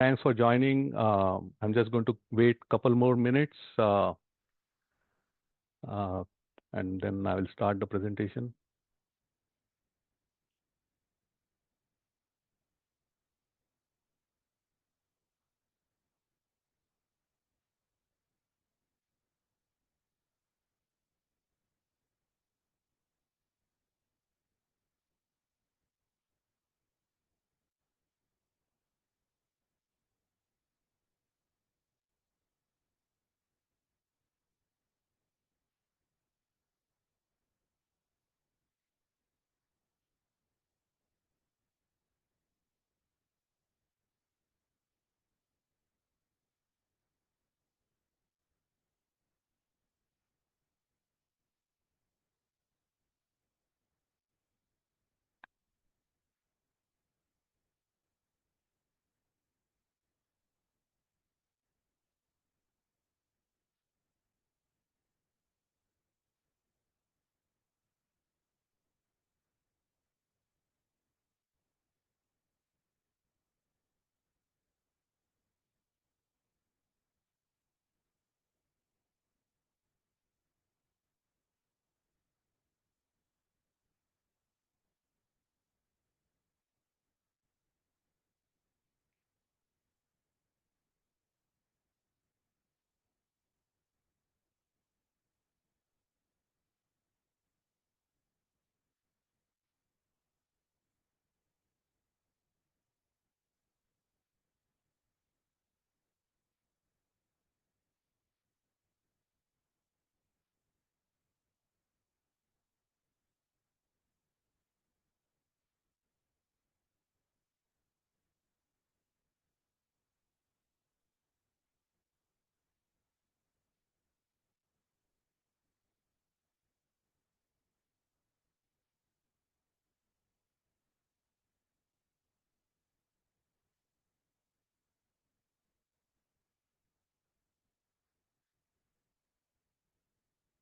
Thanks for joining. I'm just going to wait a couple more minutes uh, and then I will start the presentation.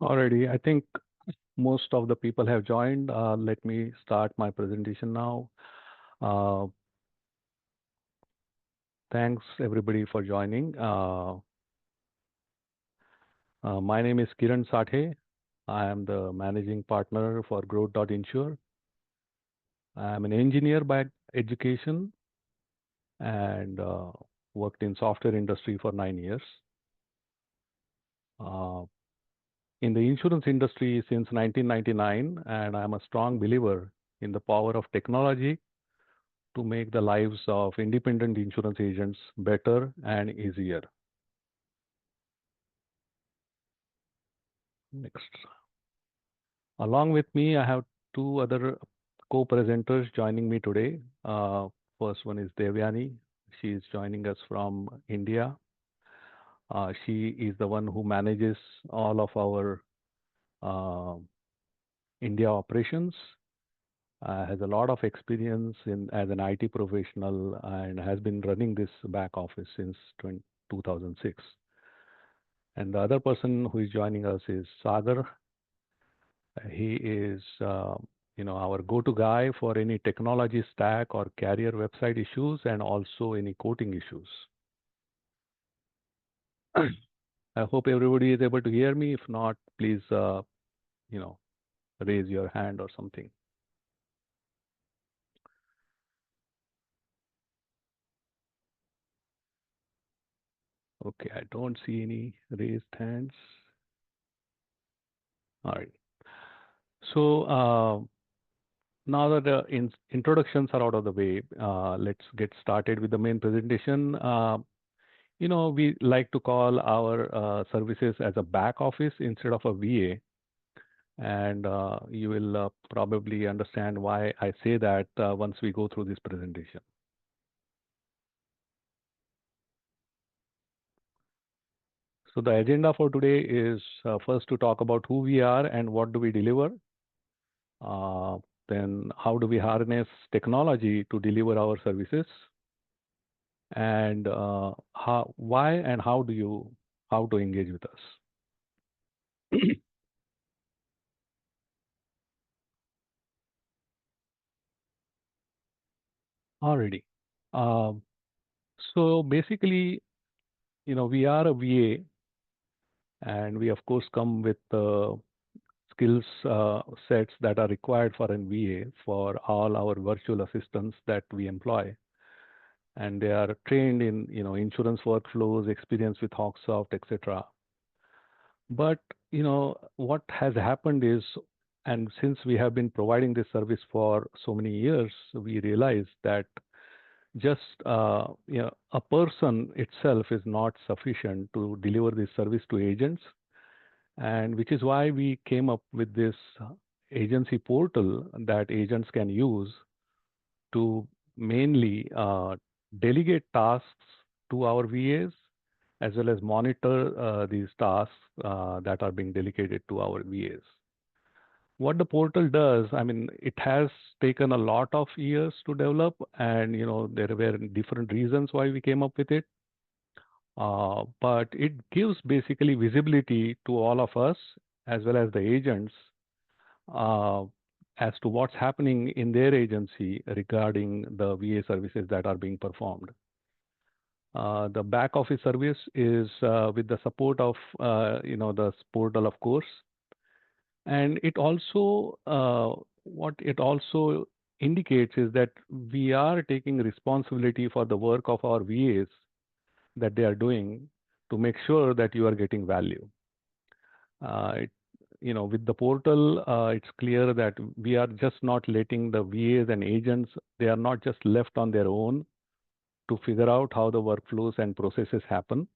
Already, I think most of the people have joined. Let me start my presentation now. Uh, Thanks everybody for joining. My name is Kiran Sathaye. I am the managing partner for Insure. I am an engineer by education and worked in software industry for 9 years. Uh, in the insurance industry since 1999, and I'm a strong believer in the power of technology to make the lives of independent insurance agents better and easier. Next. Along with me, I have two other co-presenters joining me today. First one is Devyani. She is joining us from India. She is the one who manages all of our uh, India operations. Has a lot of experience in as an IT professional and has been running this back office since 2006. And the other person who is joining us is Sagar. He is, our go-to guy for any technology stack or carrier website issues and also any quoting issues. I hope everybody is able to hear me. If not, please, you know, raise your hand or something. Okay, I don't see any raised hands. All right. So now that the introductions are out of the way, let's get started with the main presentation. We like to call our services as a back office instead of a VA. And you will probably understand why I say that once we go through this presentation. So the agenda for today is first to talk about who we are and what do we deliver. Uh, then how do we harness technology to deliver our services? And why and how to engage with us. Already. Um, So basically, we are a VA, and we of course come with skills sets that are required for an VA for all our virtual assistants that we employ. And they are trained in, insurance workflows, experience with HawkSoft, etc. But, what has happened is, and since we have been providing this service for so many years, we realize that just a person itself is not sufficient to deliver this service to agents, and which is why we came up with this agency portal that agents can use to mainly delegate tasks to our VAs, as well as monitor these tasks that are being delegated to our VAs. What the portal does, I mean, it has taken a lot of years to develop, and there were different reasons why we came up with it. But it gives basically visibility to all of us as well as the agents uh, as to what's happening in their agency regarding the VA services that are being performed. The back office service is with the support of the portal, of course, and it also what it also indicates is that we are taking responsibility for the work of our VAs that they are doing to make sure that you are getting value. It, with the portal, it's clear that we are just not letting the VAs and agents, they are not just left on their own to figure out how the workflows and processes happen.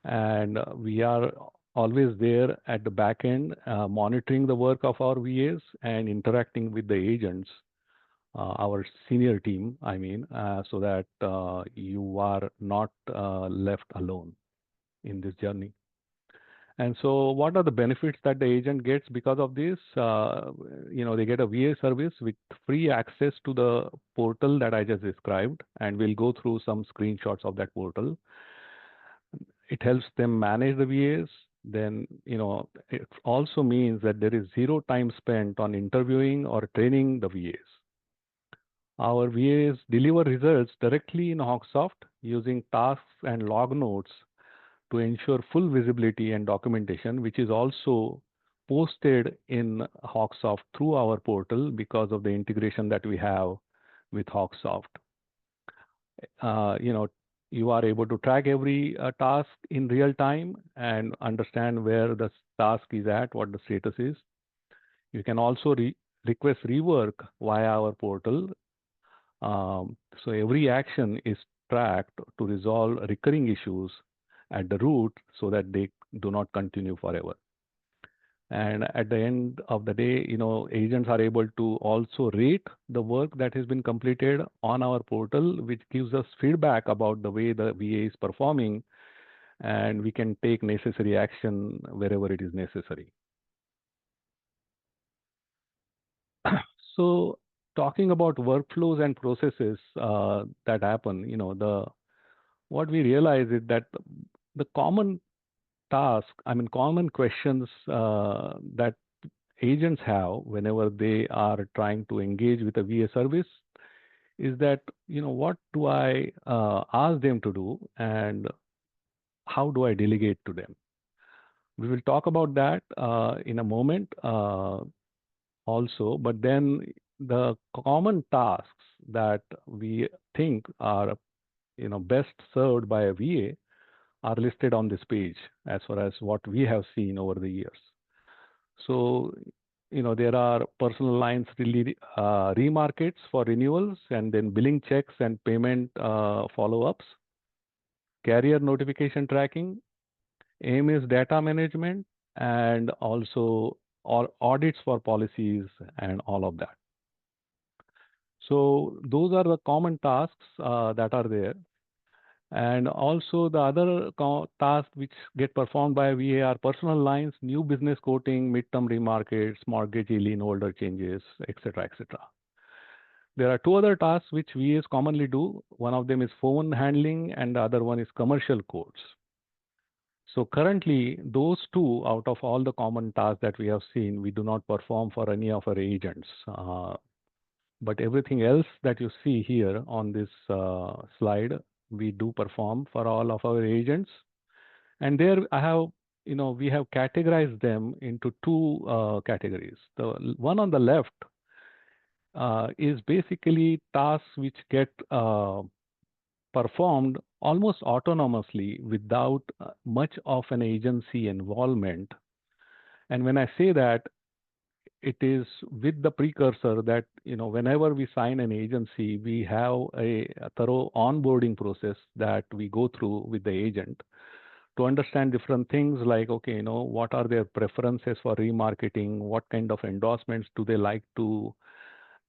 And we are always there at the back end, monitoring the work of our VAs and interacting with the agents, our senior team, I mean, so that you are not left alone in this journey. And so, what are the benefits that the agent gets because of this? They get a VA service with free access to the portal that I just described, and we'll go through some screenshots of that portal. It helps them manage the VAs. Then, it also means that there is zero time spent on interviewing or training the VAs. Our VAs deliver results directly in HawkSoft using tasks and log notes to ensure full visibility and documentation, which is also posted in HawkSoft through our portal because of the integration that we have with HawkSoft. You know, you are able to track every task in real time and understand where the task is at, what the status is. You can also request rework via our portal. So every action is tracked to resolve recurring issues at the root so that they do not continue forever. And at the end of the day, agents are able to also rate the work that has been completed on our portal, which gives us feedback about the way the VA is performing, and we can take necessary action wherever it is necessary. So talking about workflows and processes that happen, what we realize is that the common common questions that agents have whenever they are trying to engage with a VA service is that, what do I ask them to do and how do I delegate to them? We will talk about that in a moment also, but then the common tasks that we think are, best served by a VA are listed on this page as far as what we have seen over the years. So, there are personal lines remarkets for renewals, and then billing checks and payment follow-ups, carrier notification tracking, AMS data management, and also audits for policies and all of that. So those are the common tasks that are there. And also the other tasks which get performed by VA are personal lines, new business quoting, midterm remarkets, mortgage lien holder changes, etc., etc. There are two other tasks which VAs commonly do. One of them is phone handling and the other one is commercial quotes. So currently, those two out of all the common tasks that we have seen, we do not perform for any of our agents. But everything else that you see here on this slide we do perform for all of our agents. And there I have, we have categorized them into two categories. The one on the left is basically tasks which get performed almost autonomously without much of an agency involvement. And when I say that, it is with the precursor that, whenever we sign an agency, we have a thorough onboarding process that we go through with the agent to understand different things like, okay, what are their preferences for remarketing, what kind of endorsements do they like to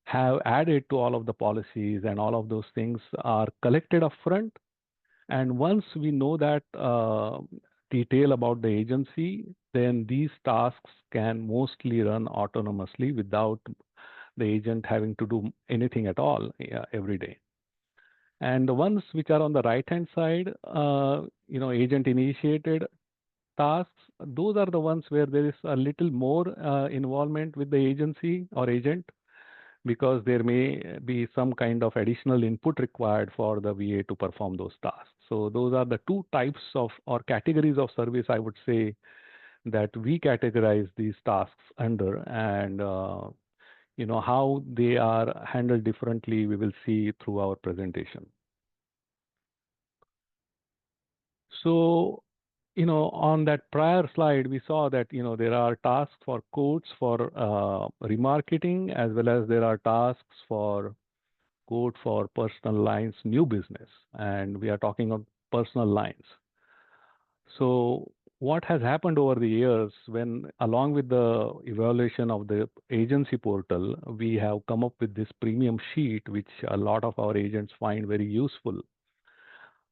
have added to all of the policies, and all of those things are collected upfront. And once we know that detail about the agency, then these tasks can mostly run autonomously without the agent having to do anything at all every day. And the ones which are on the right hand side, agent initiated tasks, those are the ones where there is a little more involvement with the agency or agent, because there may be some kind of additional input required for the VA to perform those tasks. So those are the two types of or categories of service, I would say, that we categorize these tasks under. And how they are handled differently, we will see through our presentation. So, on that prior slide, we saw that, there are tasks for quotes for remarketing, as well as there are tasks for quote for personal lines new business. And we are talking of personal lines. So what has happened over the years, when along with the evaluation of the agency portal, we have come up with this premium sheet, which a lot of our agents find very useful.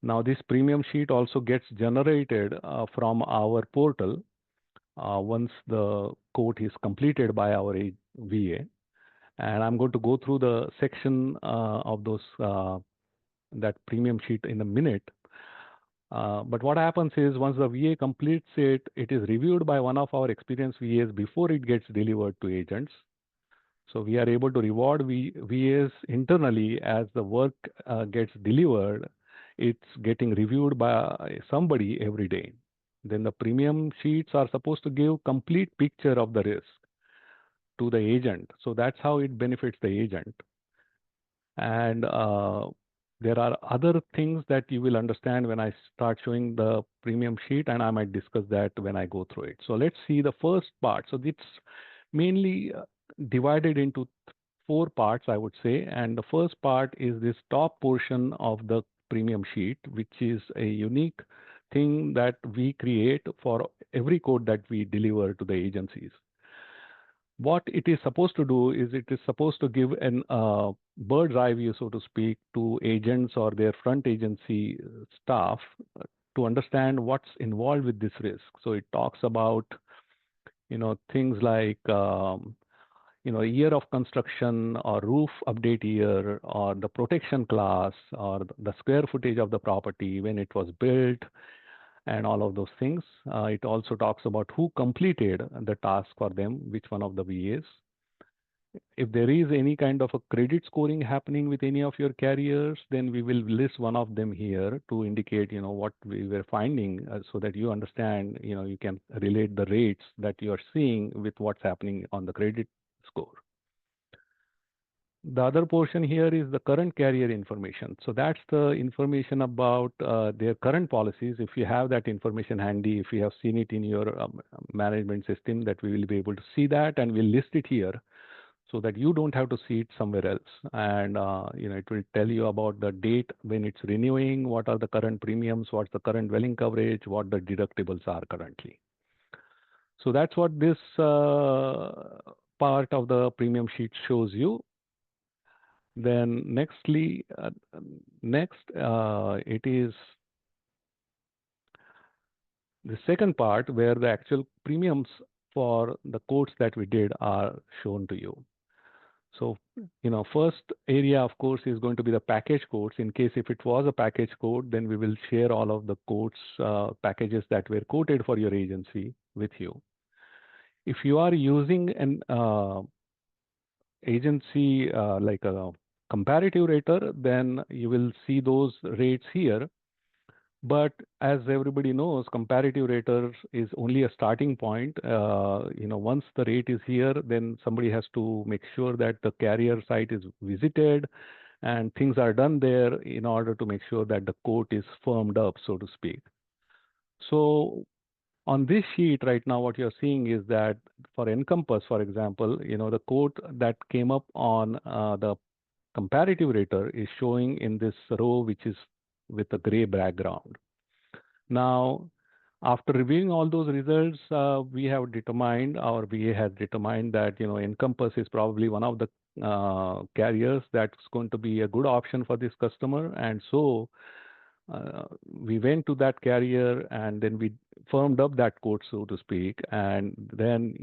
Now, this premium sheet also gets generated from our portal once the quote is completed by our VA. And I'm going to go through the section of those that premium sheet in a minute. But what happens is, once the VA completes it, it is reviewed by one of our experienced VAs before it gets delivered to agents. So we are able to reward VAs internally as the work gets delivered. It's getting reviewed by somebody every day. Then the premium sheets are supposed to give complete picture of the risk to the agent. So that's how it benefits the agent. And there are other things that you will understand when I start showing the premium sheet, and I might discuss that when I go through it. So let's see the first part. So it's mainly divided into four parts, I would say. And the first part is this top portion of the premium sheet, which is a unique thing that we create for every quote that we deliver to the agencies. What it is supposed to do is, it is supposed to give an bird's eye view, so to speak, to agents or their front agency staff to understand what's involved with this risk. So it talks about, things like, year of construction, or roof update year, or the protection class, or the square footage of the property when it was built, and all of those things. It also talks about who completed the task for them, which one of the VAs. If there is any kind of a credit scoring happening with any of your carriers, then we will list one of them here to indicate, what we were finding, so that you understand, you can relate the rates that you are seeing with what's happening on the credit score. The other portion here is the current carrier information. So that's the information about their current policies. If you have that information handy, if you have seen it in your management system, that we will be able to see that, and we'll list it here so that you don't have to see it somewhere else. And it will tell you about the date when it's renewing, what are the current premiums, what's the current dwelling coverage, what the deductibles are currently. So that's what this part of the premium sheet shows you. Then next, it is the second part where the actual premiums for the quotes that we did are shown to you. So, first area, of course, is going to be the package quotes. In case if it was a package quote, then we will share all of the quotes, packages that were quoted for your agency with you. If you are using an agency like a comparative rater, then you will see those rates here. But as everybody knows, comparative rater is only a starting point. Once the rate is here, then somebody has to make sure that the carrier site is visited and things are done there in order to make sure that the quote is firmed up, so to speak. So on this sheet right now, what you're seeing is that for Encompass, for example, the quote that came up on the comparative rater is showing in this row, which is with a gray background. Now, after reviewing all those results, we have determined, our VA has determined that Encompass is probably one of the carriers that's going to be a good option for this customer, and so we went to that carrier and then we firmed up that quote, so to speak, and then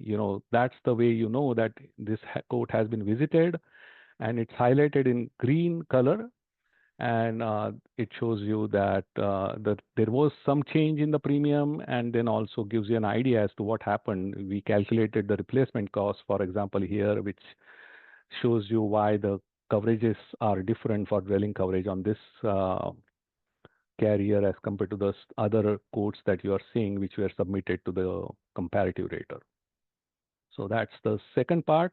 that's the way that this quote has been visited, and it's highlighted in green color, and it shows you that there was some change in the premium, and then also gives you an idea as to what happened. We calculated the replacement cost, for example, here, which shows you why the coverages are different for dwelling coverage on this carrier as compared to the other quotes that you are seeing, which were submitted to the comparative rater. So that's the second part.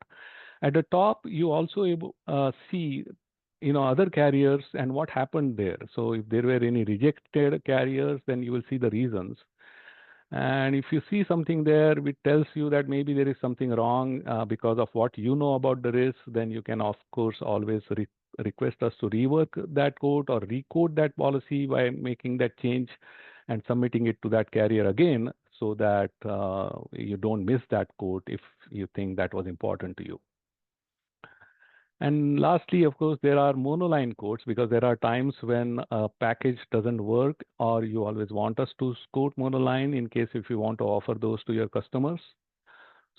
At the top, you also see other carriers and what happened there. So if there were any rejected carriers, then you will see the reasons. And if you see something there which tells you that maybe there is something wrong because of what you know about the risk, then you can, of course, always request us to rework that quote or recode that policy by making that change and submitting it to that carrier again, so that you don't miss that quote if you think that was important to you. And lastly, of course, there are monoline quotes, because there are times when a package doesn't work, or you always want us to quote monoline in case if you want to offer those to your customers.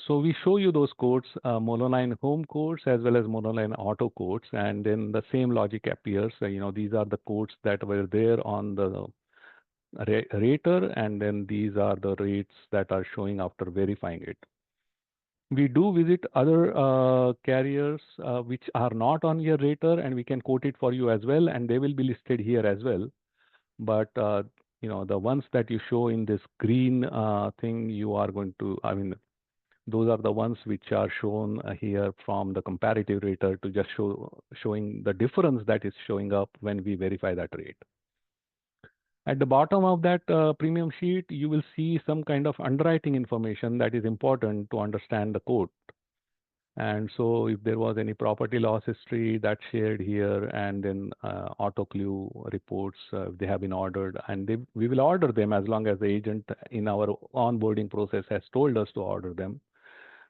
So we show you those quotes, monoline home quotes as well as monoline auto quotes, and then the same logic appears. These are the quotes that were there on the rater, and then these are the rates that are showing after verifying it. We do visit other carriers which are not on your rater, and we can quote it for you as well, and they will be listed here as well. But the ones that you show in this green thing, you are going to, those are the ones which are shown here from the comparative rater to just showing the difference that is showing up when we verify that rate. At the bottom of that premium sheet, you will see some kind of underwriting information that is important to understand the quote. And so if there was any property loss history, that's shared here, and then auto clue reports, if they have been ordered, and we will order them as long as the agent in our onboarding process has told us to order them,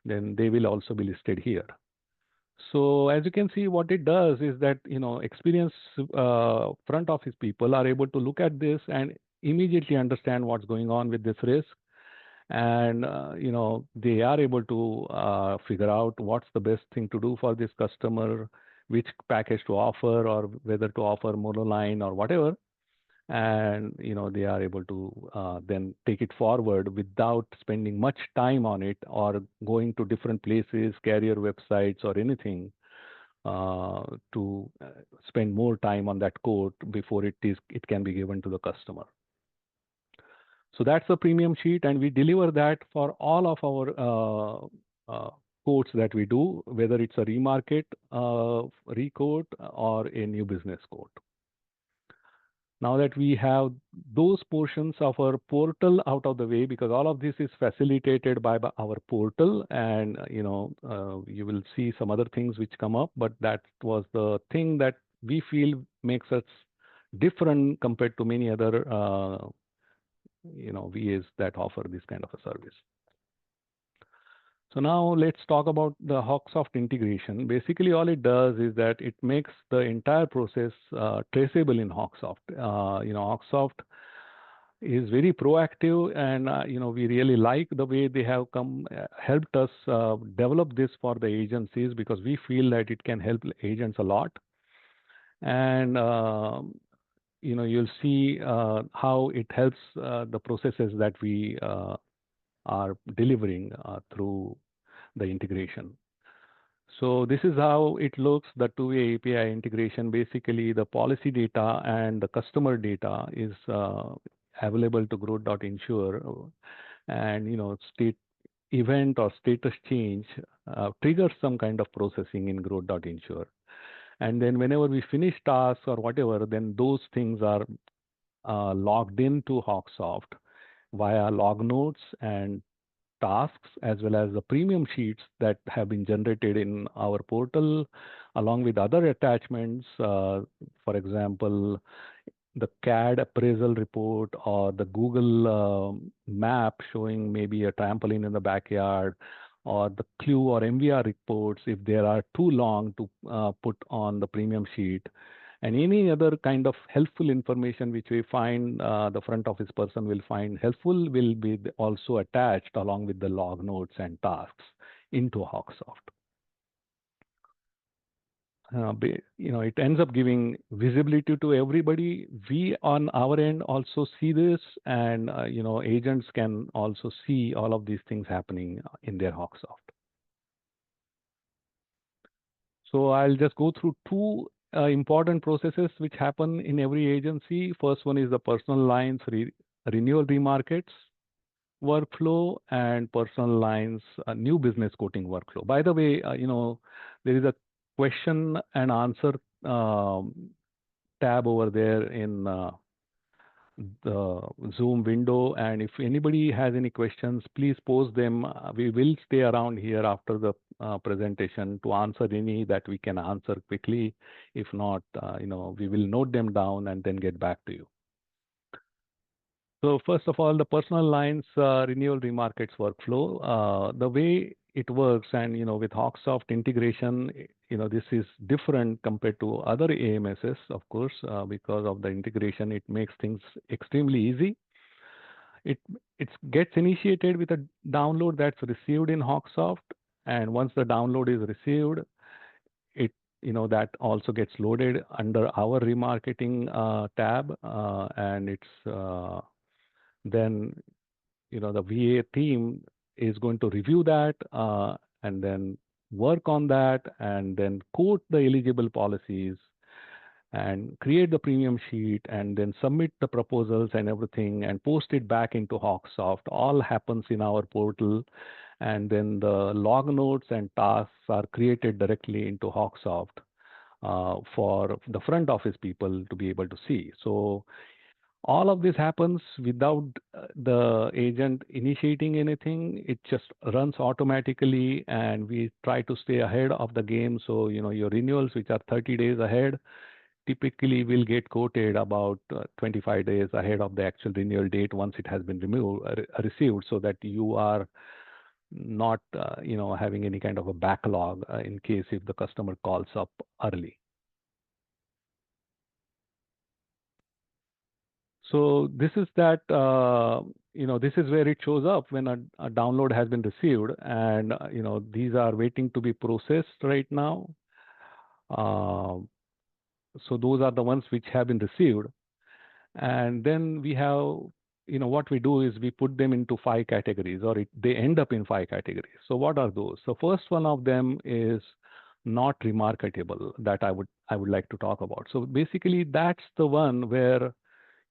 then they will also be listed here. So as you can see, what it does is that, experienced front office people are able to look at this and immediately understand what's going on with this risk. And, they are able to figure out what's the best thing to do for this customer, which package to offer, or whether to offer monoline or whatever. And, they are able to then take it forward without spending much time on it or going to different places, carrier websites or anything to spend more time on that quote before it can be given to the customer. So that's the premium sheet, and we deliver that for all of our quotes that we do, whether it's a remarket, requote, or a new business quote. Now that we have those portions of our portal out of the way, because all of this is facilitated by our portal, and you will see some other things which come up, but that was the thing that we feel makes us different compared to many other VAs that offer this kind of a service. So now let's talk about the HawkSoft integration. Basically, all it does is that it makes the entire process traceable in HawkSoft. HawkSoft is very proactive, and we really like the way they have helped us develop this for the agencies, because we feel that it can help agents a lot. And you'll see how it helps the processes that we are delivering through the integration. So this is how it looks, the two-way API integration. Basically, the policy data and the customer data is available to Insure, and state event or status change triggers some kind of processing in Insure. And then whenever we finish tasks or whatever, then those things are logged into HawkSoft via log notes and tasks, as well as the premium sheets that have been generated in our portal, along with other attachments. For example, the CAD appraisal report or the Google map showing maybe a trampoline in the backyard, or the clue or MVR reports if there are too long to put on the premium sheet, and any other kind of helpful information which we find the front office person will find helpful will be also attached along with the log notes and tasks into HawkSoft. It ends up giving visibility to everybody. We on our end also see this, and agents can also see all of these things happening in their HawkSoft. So I'll just go through two important processes which happen in every agency. First one is the personal lines renewal remarkets workflow, and personal lines new business quoting workflow. By the way, there is a question and answer tab over there in the Zoom window. And if anybody has any questions, please post them. We will stay around here after the presentation to answer any that we can answer quickly. If not, we will note them down and then get back to you. So first of all, the personal lines renewal remarkets workflow. The way it works, and with HawkSoft integration, this is different compared to other AMSs, of course, because of the integration. It makes things extremely easy. It gets initiated with a download that's received in HawkSoft, and once the download is received, it that also gets loaded under our remarketing tab, and it's then the VA team is going to review that and then work on that and then quote the eligible policies and create the premium sheet and then submit the proposals and everything and post it back into HawkSoft. All happens in our portal, and then the log notes and tasks are created directly into HawkSoft for the front office people to be able to see. So all of this happens without the agent initiating anything. It just runs automatically, and we try to stay ahead of the game. So, your renewals, which are 30 days ahead, typically will get quoted about 25 days ahead of the actual renewal date once it has been received, so that you are not, having any kind of a backlog in case if the customer calls up early. So this is that, this is where it shows up when a download has been received, and, these are waiting to be processed right now. So those are the ones which have been received. And then we have, what we do is we put them into 5 categories, or they end up in 5 categories. So what are those? So first one of them is not remarketable that I would like to talk about. So basically that's the one where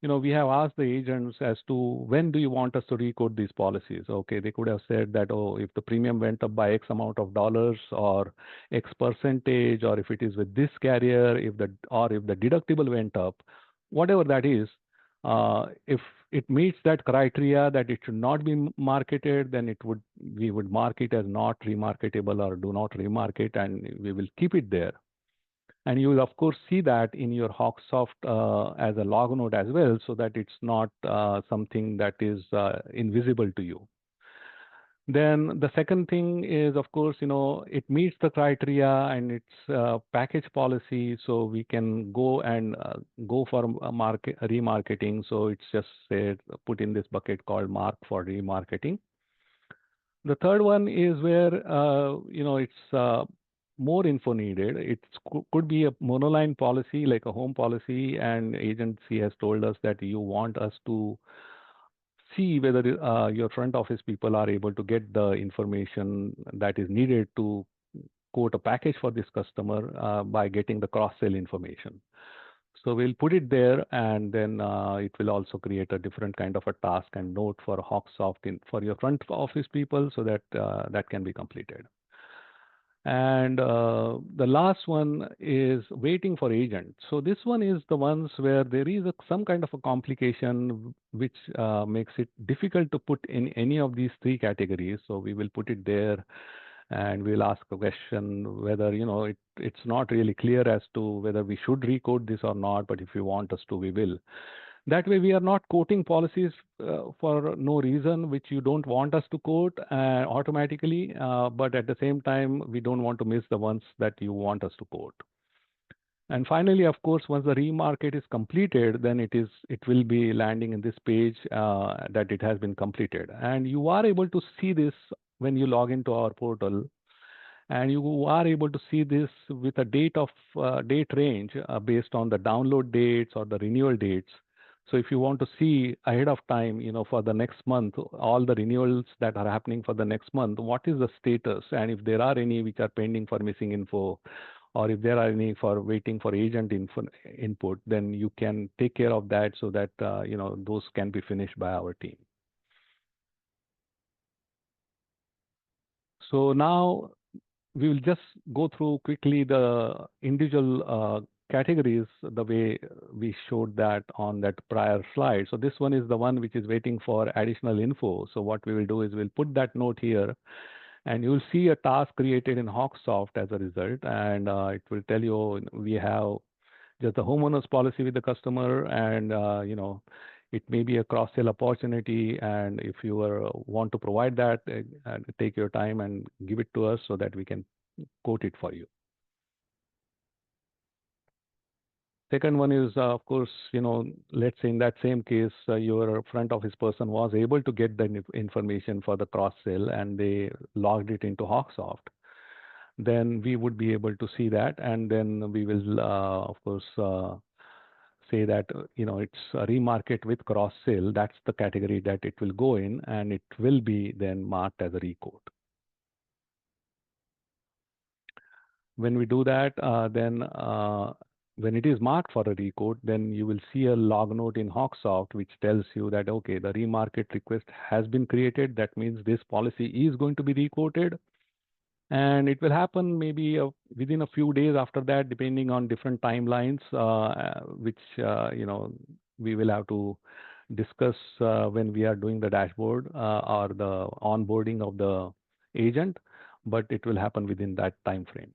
we have asked the agents as to when do you want us to recode these policies. Okay, they could have said that, oh, if the premium went up by X amount of dollars or X percentage, or if it is with this carrier, if the deductible went up, whatever that is, if it meets that criteria that it should not be marketed, then we would mark it as not remarketable or do not remarket, and we will keep it there. And you will, of course, see that in your HawkSoft as a log node as well, so that it's not something that is invisible to you. Then the second thing is, of course, it meets the criteria and it's package policy, so we can go and go for remarketing. So it's just said, put in this bucket called mark for remarketing. The third one is where, it's more info needed. It could be a monoline policy, like a home policy, and agency has told us that you want us to see whether your front office people are able to get the information that is needed to quote a package for this customer by getting the cross-sell information. So we'll put it there, and then it will also create a different kind of a task and note for HawkSoft for your front office people, so that that can be completed. And the last one is waiting for agent. So this one is the ones where there is some kind of a complication which makes it difficult to put in any of these three categories. So we will put it there, and we'll ask a question whether, it's not really clear as to whether we should recode this or not, but if you want us to, we will. That way, we are not quoting policies for no reason which you don't want us to quote automatically, but at the same time, we don't want to miss the ones that you want us to quote. And finally, of course, once the remarket is completed, then it will be landing in this page that it has been completed. And you are able to see this when you log into our portal, and you are able to see this with a date range based on the download dates or the renewal dates. So if you want to see ahead of time, for the next month, all the renewals that are happening for the next month, what is the status, and if there are any which are pending for missing info, or if there are any for waiting for agent input, then you can take care of that, so that those can be finished by our team. So now we will just go through quickly the individual categories the way we showed that on that prior slide. So this one is the one which is waiting for additional info. So what we will do is we'll put that note here, and you'll see a task created in HawkSoft as a result, and it will tell you we have just the homeowners policy with the customer, and it may be a cross-sell opportunity, and if you want to provide that, take your time and give it to us so that we can quote it for you. Second one is, of course, let's say in that same case, your front office person was able to get the information for the cross-sell, and they logged it into HawkSoft. Then we would be able to see that, and then we will, of course, say that it's a remarket with cross sale. That's the category that it will go in, and it will be then marked as a requote. When we do that, then when it is marked for a requote, then you will see a log note in HawkSoft which tells you that, okay, the remarket request has been created. That means this policy is going to be requoted. And it will happen maybe within a few days after that, depending on different timelines, which we will have to discuss when we are doing the dashboard or the onboarding of the agent, but it will happen within that time frame.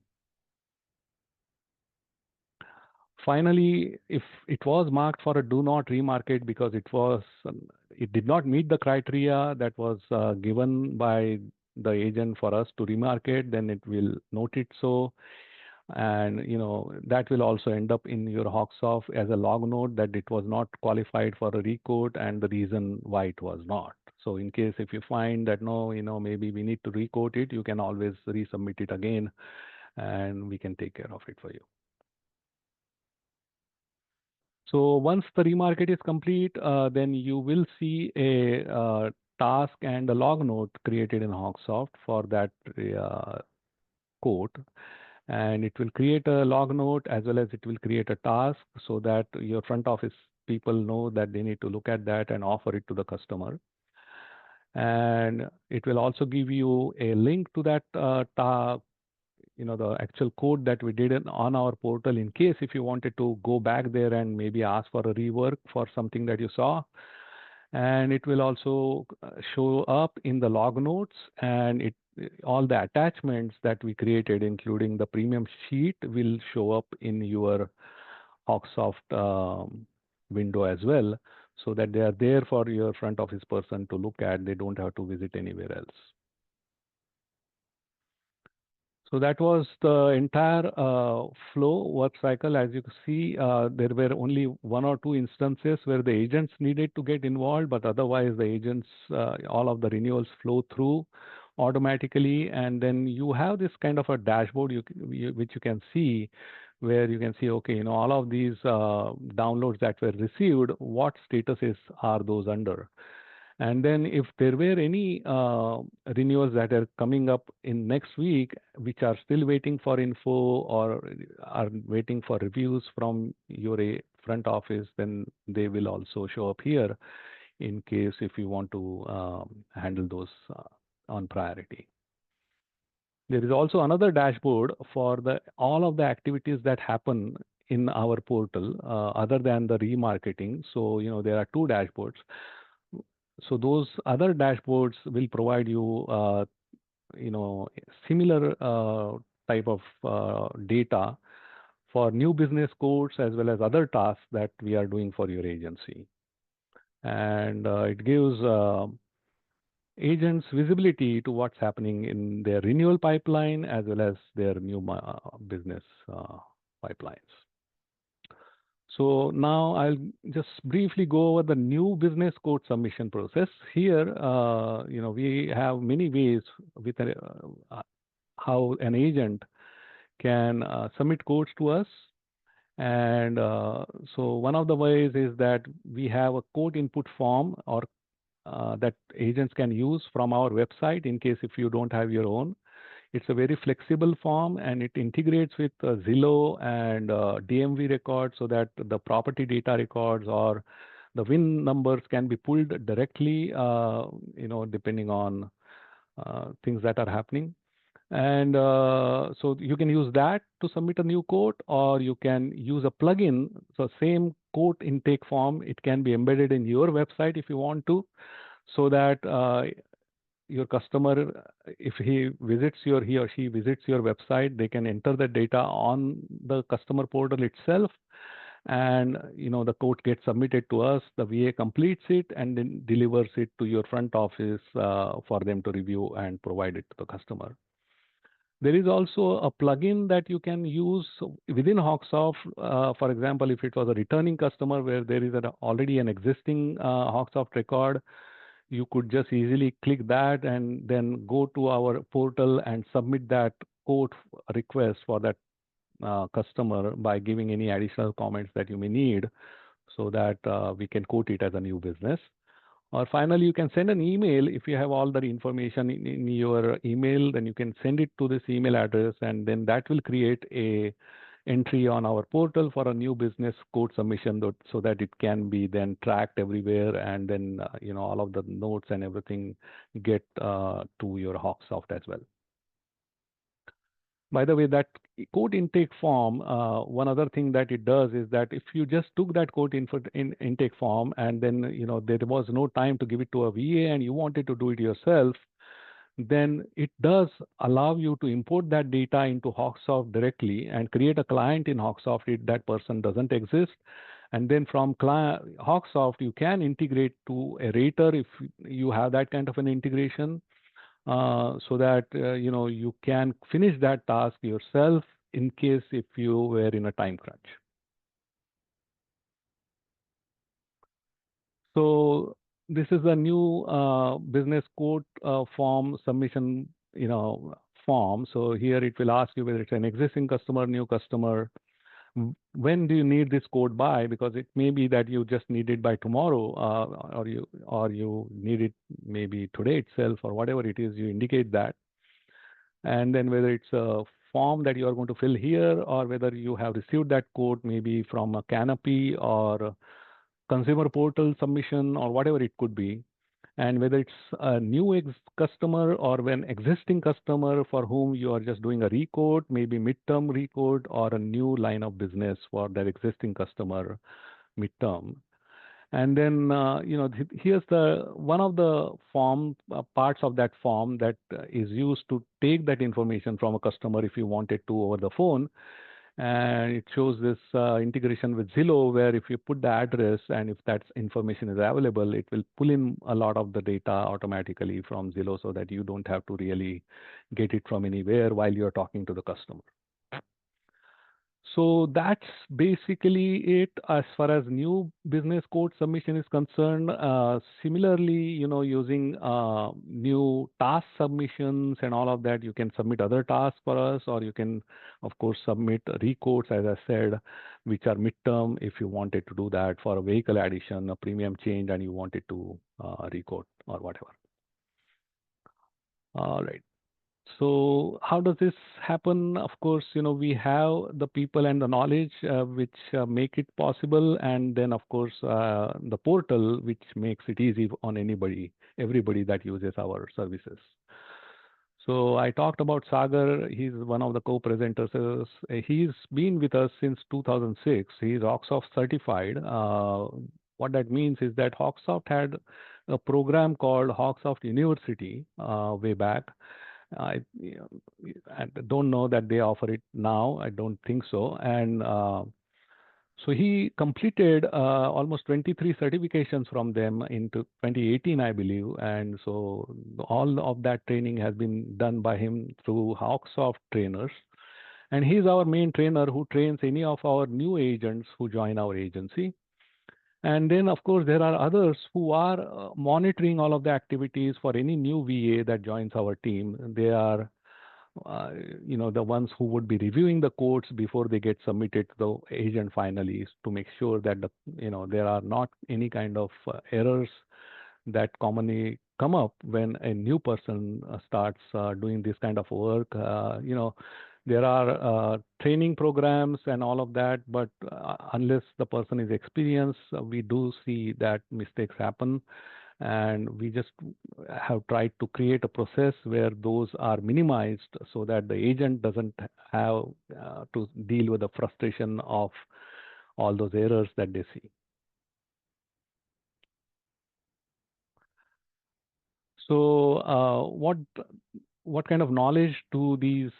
Finally, if it was marked for a do not remarket because it did not meet the criteria that was given by the agent for us to remarket, then it will note it so, and that will also end up in your HawkSoft as a log note that it was not qualified for a requote and the reason why it was not. So in case if you find that no, maybe we need to requote it, you can always resubmit it again, and we can take care of it for you. So once the remarket is complete, then you will see a task and a log note created in HawkSoft for that quote. And it will create a log note as well as it will create a task so that your front office people know that they need to look at that and offer it to the customer. And it will also give you a link to that the actual code that we did on our portal in case if you wanted to go back there and maybe ask for a rework for something that you saw. And it will also show up in the log notes, and all the attachments that we created, including the premium sheet, will show up in your HawkSoft window as well, so that they are there for your front office person to look at. They don't have to visit anywhere else. So that was the entire flow work cycle. As you can see, there were only one or two instances where the agents needed to get involved, but otherwise the agents, all of the renewals flow through automatically. And then you have this kind of a dashboard which you can see, where you can see, okay, all of these downloads that were received, what statuses are those under? And then if there were any renewals that are coming up in next week, which are still waiting for info or are waiting for reviews from your front office, then they will also show up here in case if you want to handle those on priority. There is also another dashboard for the all of the activities that happen in our portal other than the remarketing. So, there are two dashboards. So those other dashboards will provide you, similar type of data for new business quotes as well as other tasks that we are doing for your agency. And it gives agents visibility to what's happening in their renewal pipeline as well as their new business pipelines. So now I'll just briefly go over the new business quote submission process. Here, we have many ways with how an agent can submit quotes to us. And so one of the ways is that we have a quote input form or that agents can use from our website in case if you don't have your own. It's a very flexible form and it integrates with Zillow and DMV records so that the property data records or the VIN numbers can be pulled directly, depending on things that are happening. And so you can use that to submit a new quote, or you can use a plugin. So same quote intake form, it can be embedded in your website if you want to, so that your customer, if he or she visits your website, they can enter the data on the customer portal itself, and the quote gets submitted to us. The VA completes it and then delivers it to your front office for them to review and provide it to the customer. There is also a plugin that you can use within HawkSoft. For example, if it was a returning customer where there is already an existing HawkSoft record, you could just easily click that and then go to our portal and submit that quote request for that customer by giving any additional comments that you may need so that we can quote it as a new business. Or finally, you can send an email. If you have all the information in your email, then you can send it to this email address, and then that will create a entry on our portal for a new business quote submission so that it can be then tracked everywhere, and then all of the notes and everything get to your HawkSoft as well. By the way, that quote intake form, one other thing that it does is that if you just took that quote intake form and then there was no time to give it to a VA and you wanted to do it yourself, then it does allow you to import that data into HawkSoft directly and create a client in HawkSoft if that person doesn't exist. And then from HawkSoft, you can integrate to a rater if you have that kind of an integration. So that you can finish that task yourself in case if you were in a time crunch. So this is a new business quote form submission form. So here it will ask you whether it's an existing customer, new customer. When do you need this quote by? Because it may be that you just need it by tomorrow, or you need it maybe today itself, or whatever it is, you indicate that. And then whether it's a form that you are going to fill here, or whether you have received that quote maybe from a Canopy or consumer portal submission or whatever it could be, and whether it's a new customer or an existing customer for whom you are just doing a requote, maybe midterm requote, or a new line of business for that existing customer midterm. And then here's the one of the form parts of that form that is used to take that information from a customer if you wanted to over the phone. And it shows this integration with Zillow, where if you put the address and if that information is available, it will pull in a lot of the data automatically from Zillow so that you don't have to really get it from anywhere while you're talking to the customer. So that's basically it as far as new business code submission is concerned. Similarly, using new task submissions and all of that, you can submit other tasks for us, or you can, of course, submit recodes, as I said, which are midterm if you wanted to do that for a vehicle addition, a premium change, and you wanted to recode or whatever. All right. So how does this happen? Of course, we have the people and the knowledge which make it possible, and then of course the portal which makes it easy on everybody that uses our services. So I talked about Sagar. He's one of the co-presenters. He's been with us since 2006. He's HawkSoft certified. What that means is that HawkSoft had a program called HawkSoft University way back. I don't know that they offer it now. I don't think so. And so he completed almost 23 certifications from them into 2018, I believe. And so all of that training has been done by him through HawkSoft trainers. And he's our main trainer who trains any of our new agents who join our agency. And then, of course, there are others who are monitoring all of the activities for any new VA that joins our team. They are uh, the ones who would be reviewing the codes before they get submitted to the agent finally to make sure that there are not any kind of errors that commonly come up when a new person starts doing this kind of work. There are training programs and all of that, but unless the person is experienced, we do see that mistakes happen, and we just have tried to create a process where those are minimized so that the agent doesn't have to deal with the frustration of all those errors that they see. So, what kind of knowledge do these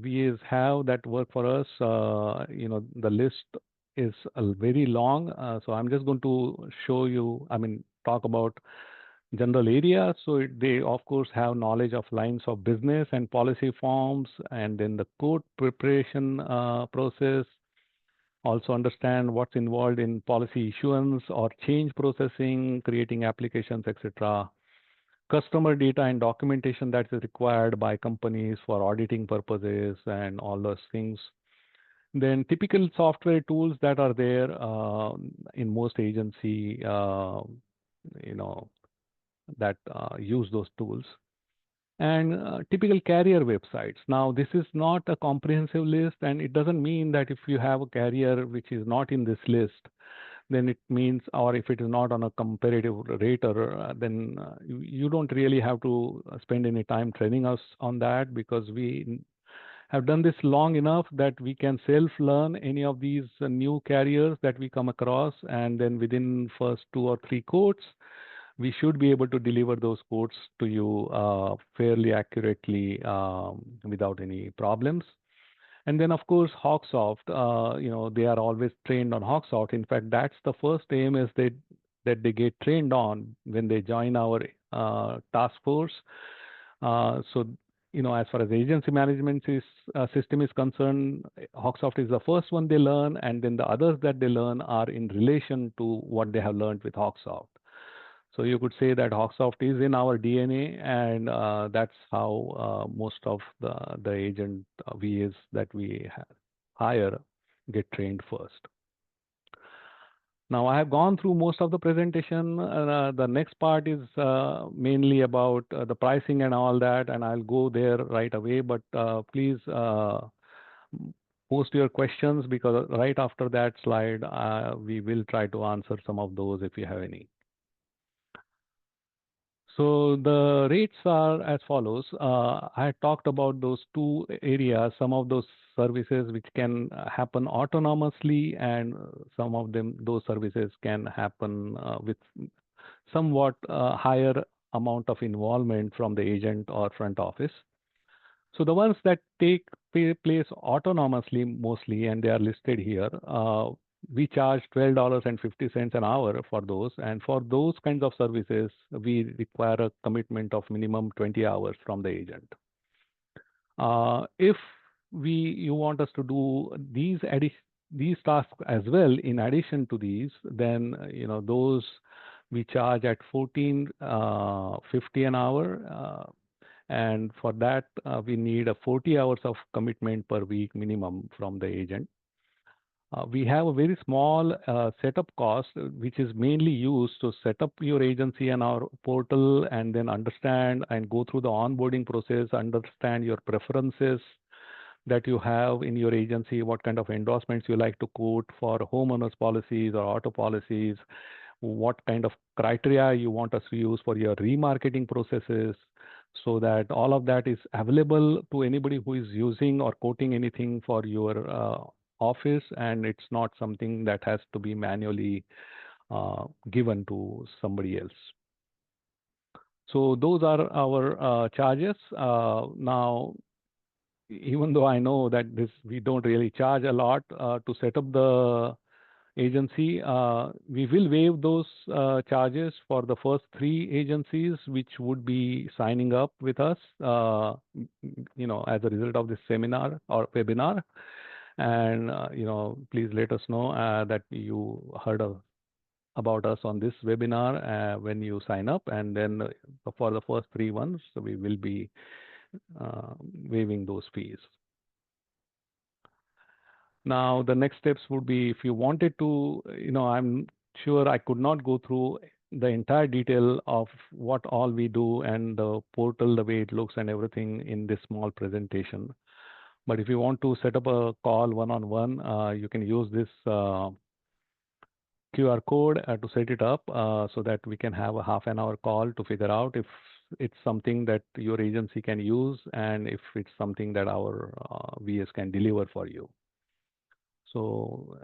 VAs have that work for us? The list is very long, so I'm just going to show you. I mean, talk about general area. So they, of course, have knowledge of lines of business and policy forms, and then the code preparation process. Also understand what's involved in policy issuance or change processing, creating applications, etc. Customer data and documentation that is required by companies for auditing purposes and all those things. Then typical software tools that are there in most agency, you know, that use those tools. And typical carrier websites. Now, this is not a comprehensive list, and it doesn't mean that if you have a carrier which is not in this list, then it means, or if it is not on a comparative rater, then you don't really have to spend any time training us on that, because we have done this long enough that we can self-learn any of these new carriers that we come across, and then within first 2 or 3 quotes, we should be able to deliver those quotes to you fairly accurately without any problems. And then, of course, HawkSoft, they are always trained on HawkSoft. In fact, that's the first AMS that they get trained on when they join our task force. As far as agency management system is concerned, HawkSoft is the first one they learn, and then the others that they learn are in relation to what they have learned with HawkSoft. So you could say that HawkSoft is in our DNA, and that's how most of the agent VAs that we hire get trained first. Now, I have gone through most of the presentation. The next part is mainly about the pricing and all that, and I'll go there right away. But please post your questions, because right after that slide, we will try to answer some of those if you have any. So the rates are as follows. I talked about those two areas, some of those services which can happen autonomously, and some of those services can happen with somewhat higher amount of involvement from the agent or front office. So the ones that take place autonomously mostly, and they are listed here, we charge $12.50 an hour for those. And for those kinds of services, we require a commitment of minimum 20 hours from the agent. If you want us to do these tasks as well in addition to these, then those we charge at 14.50 an hour, and for that we need a 40 hours of commitment per week minimum from the agent. We have a very small setup cost, which is mainly used to set up your agency and our portal, and then understand and go through the onboarding process, understand your preferences that you have in your agency, what kind of endorsements you like to quote for homeowners policies or auto policies, what kind of criteria you want us to use for your remarketing processes, so that all of that is available to anybody who is using or quoting anything for your office, and it's not something that has to be manually given to somebody else. So those are our charges. Now, even though I know that we don't really charge a lot to set up the agency, we will waive those charges for the first 3 agencies which would be signing up with us, as a result of this seminar or webinar. And please let us know that you heard about us on this webinar when you sign up, and then for the first 3 ones, we will be waiving those fees. Now, the next steps would be, if you wanted to, I'm sure I could not go through the entire detail of what all we do and the portal, the way it looks and everything in this small presentation. But if you want to set up a call one-on-one, you can use this QR code to set it up so that we can have a half an hour call to figure out if it's something that your agency can use and if it's something that our VS can deliver for you. So,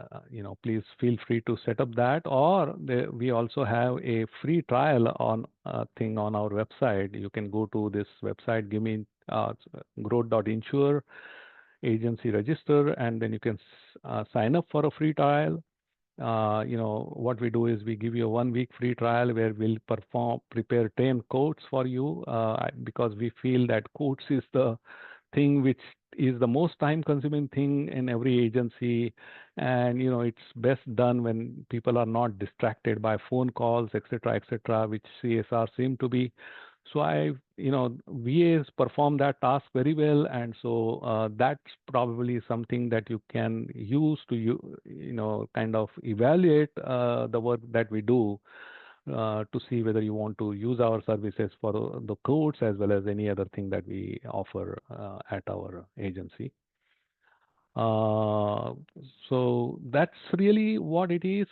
please feel free to set up that, or we also have a free trial on thing on our website. You can go to this website, give me growth.insure, agency register, and then you can sign up for a free trial. What we do is we give you a 1 week free trial where we'll prepare 10 quotes for you, because we feel that quotes is the thing which is the most time consuming thing in every agency, and it's best done when people are not distracted by phone calls, etc., which CSR seem to be. So VAs perform that task very well, and so that's probably something that you can use to kind of evaluate the work that we do, to see whether you want to use our services for the quotes as well as any other thing that we offer at our agency. So that's really what it is.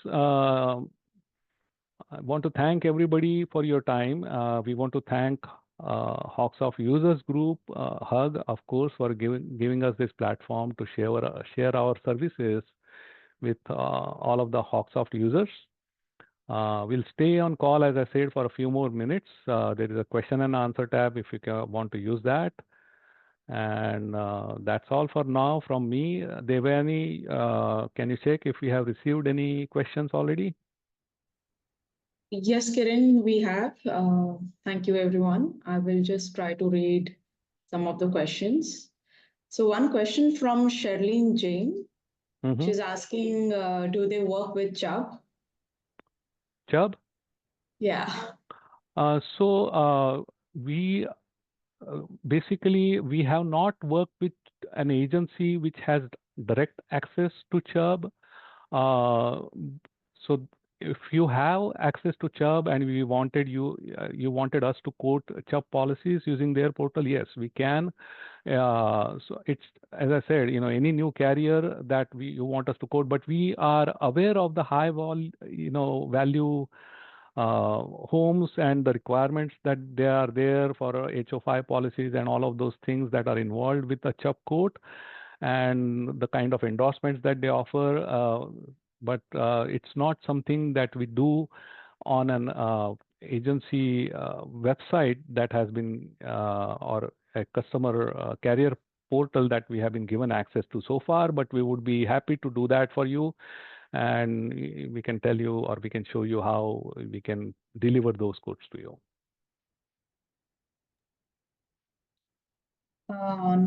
I want to thank everybody for your time. We want to thank HawkSoft Users Group, HUG, of course, for giving us this platform to share our services with all of the HawkSoft users. We'll stay on call, as I said, for a few more minutes. There is a question and answer tab if you want to use that. And that's all for now from me. Devani, can you check if we have received any questions already? Yes, Kiran, we have. Thank you, everyone. I will just try to read some of the questions. So, one question from Sherlene Jain. She's asking, do they work with Chubb? Chubb? Yeah. We basically we have not worked with an agency which has direct access to Chubb. So if you have access to Chubb and you wanted us to quote Chubb policies using their portal, yes, we can. So it's, as I said, any new carrier that you want us to quote, but we are aware of the value homes and the requirements that they are there for HO5 policies and all of those things that are involved with the Chubb quote and the kind of endorsements that they offer. But it's not something that we do on an agency website that has been, or a customer carrier portal that we have been given access to so far, but we would be happy to do that for you, and we can tell you or we can show you how we can deliver those quotes to you.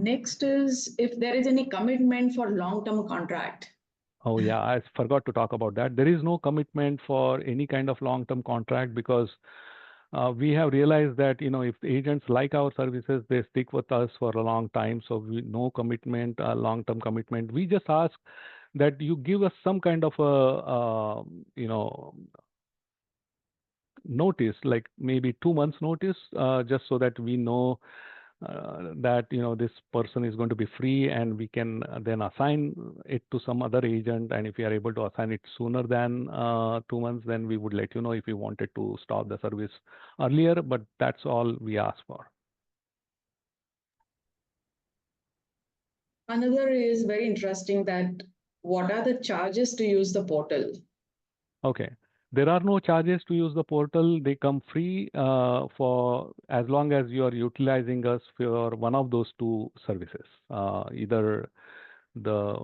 Next is if there is any commitment for long-term contract. Oh yeah, I forgot to talk about that. There is no commitment for any kind of long-term contract because we have realized that if agents like our services, they stick with us for a long time. So no commitment, long-term commitment. We just ask that you give us some kind of a notice, like maybe 2 months notice, just so that we know that this person is going to be free, and we can then assign it to some other agent. And if we are able to assign it sooner than 2 months, then we would let you know if we wanted to stop the service earlier. But that's all we ask for. Another is very interesting, that what are the charges to use the portal? Okay. There are no charges to use the portal. They come free for as long as you are utilizing us for one of those two services, either the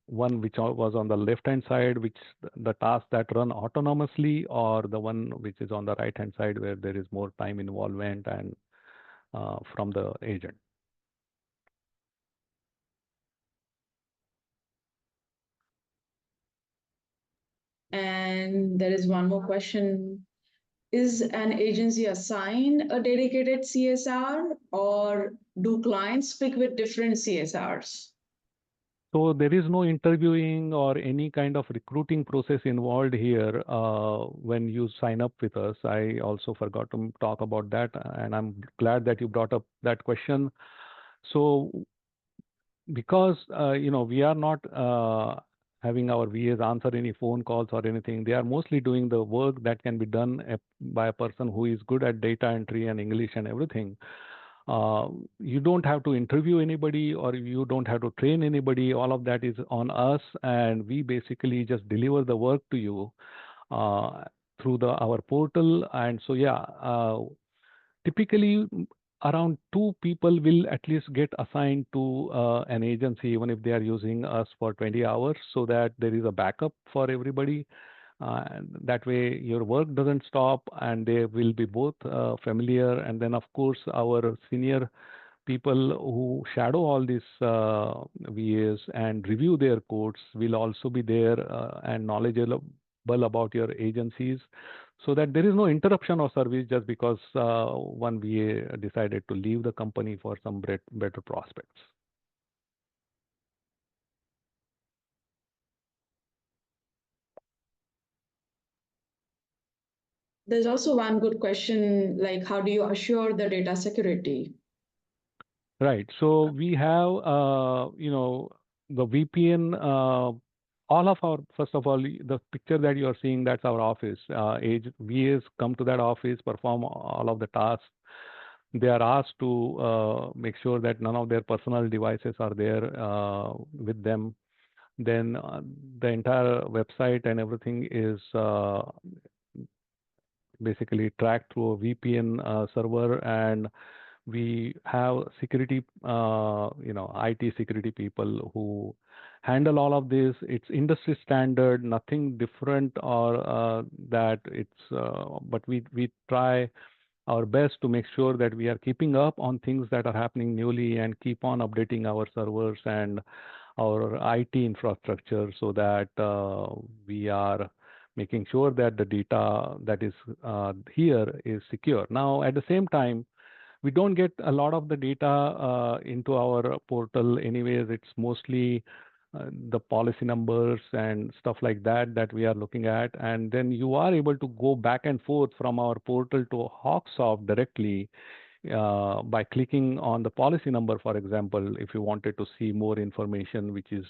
one which was on the left hand side, which the tasks that run autonomously, or the one which is on the right hand side where there is more time involvement and from the agent. And there is one more question. Is an agency assigned a dedicated CSR, or do clients pick with different CSRs? So there is no interviewing or any kind of recruiting process involved here when you sign up with us. I also forgot to talk about that, and I'm glad that you brought up that question. So because we are not having our VAs answer any phone calls or anything, they are mostly doing the work that can be done by a person who is good at data entry and English and everything. You don't have to interview anybody, or you don't have to train anybody. All of that is on us, and we basically just deliver the work to you uh, through our portal. And so yeah, typically around two people will at least get assigned to an agency, even if they are using us for 20 hours, so that there is a backup for everybody. And that way your work doesn't stop, and they will be both familiar. And then of course our senior people who shadow all these VAs and review their codes will also be there and knowledgeable about your agencies, so that there is no interruption of service just because one VA decided to leave the company for some better prospects. There's also one good question, like how do you assure the data security? Right. So we have, the VPN. All of our, first of all, the picture that you are seeing, that's our office. VAs come to that office, perform all of the tasks. They are asked to make sure that none of their personal devices are there with them. Then the entire website and everything is basically tracked through a VPN server, and we have security, IT security people who handle all of this. It's industry standard, nothing different or that it's, but we try our best to make sure that we are keeping up on things that are happening newly and keep on updating our servers and our IT infrastructure, so that we are making sure that the data that is here is secure. Now, at the same time, we don't get a lot of the data into our portal anyways. It's mostly the policy numbers and stuff like that that we are looking at. And then you are able to go back and forth from our portal to HawkSoft directly by clicking on the policy number, for example, if you wanted to see more information which is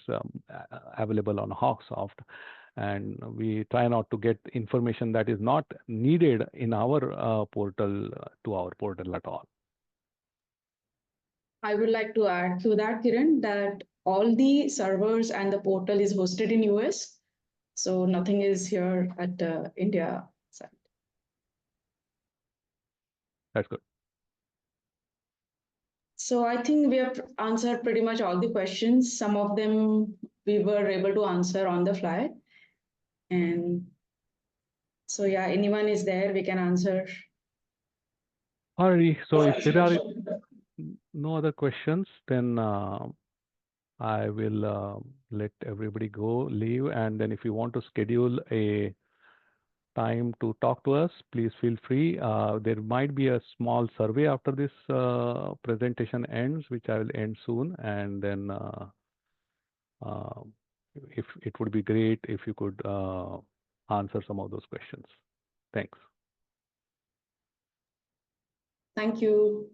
available on HawkSoft. And we try not to get information that is not needed in our portal to our portal at all. I would like to add to that, Kiran, that all the servers and the portal is hosted in US. So nothing is here at the India side. That's good. So I think we have answered pretty much all the questions. Some of them we were able to answer on the fly. And so yeah, anyone is there, we can answer. Alrighty. So if there are no other questions, then I will let everybody go, leave, and then if you want to schedule a time to talk to us, please feel free. There might be a small survey after this presentation ends, which I will end soon, and then uh, if it would be great if you could answer some of those questions. Thanks. Thank you.